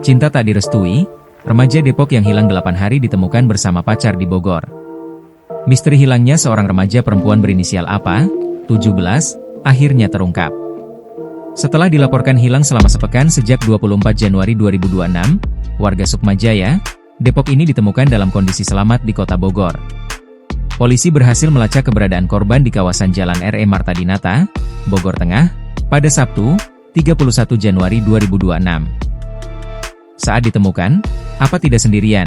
Cinta tak direstui, remaja Depok yang hilang 8 hari ditemukan bersama pacar di Bogor. Misteri hilangnya seorang remaja perempuan berinisial apa, 17, akhirnya terungkap. Setelah dilaporkan hilang selama sepekan sejak 24 Januari 2026, warga Sukmajaya, Depok ini ditemukan dalam kondisi selamat di kota Bogor. Polisi berhasil melacak keberadaan korban di kawasan Jalan R.E. Marta Dinata, Bogor Tengah, pada Sabtu, 31 Januari 2026. Saat ditemukan, apa tidak sendirian,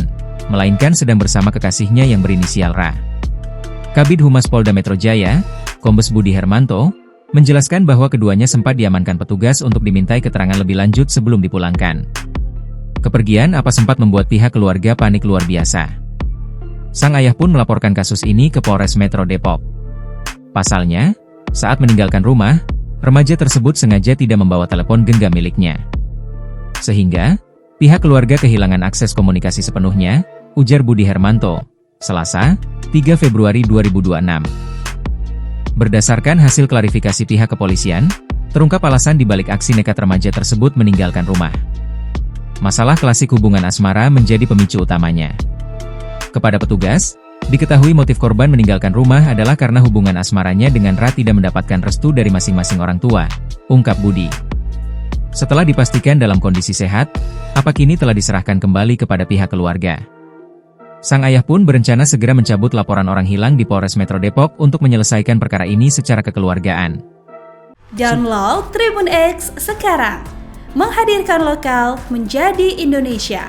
melainkan sedang bersama kekasihnya yang berinisial Ra. Kabid Humas Polda Metro Jaya, Kombes Budi Hermanto, menjelaskan bahwa keduanya sempat diamankan petugas untuk dimintai keterangan lebih lanjut sebelum dipulangkan. Kepergian apa sempat membuat pihak keluarga panik luar biasa. Sang ayah pun melaporkan kasus ini ke Polres Metro Depok. Pasalnya, saat meninggalkan rumah, remaja tersebut sengaja tidak membawa telepon genggam miliknya. Sehingga, pihak keluarga kehilangan akses komunikasi sepenuhnya, ujar Budi Hermanto, Selasa, 3 Februari 2026. Berdasarkan hasil klarifikasi pihak kepolisian, terungkap alasan dibalik aksi nekat remaja tersebut meninggalkan rumah. Masalah klasik hubungan asmara menjadi pemicu utamanya. Kepada petugas, diketahui motif korban meninggalkan rumah adalah karena hubungan asmaranya dengan Ra tidak mendapatkan restu dari masing-masing orang tua, ungkap Budi. Setelah dipastikan dalam kondisi sehat, apa kini telah diserahkan kembali kepada pihak keluarga. Sang ayah pun berencana segera mencabut laporan orang hilang di Polres Metro Depok untuk menyelesaikan perkara ini secara kekeluargaan. Download Tribun X sekarang, menghadirkan lokal menjadi Indonesia.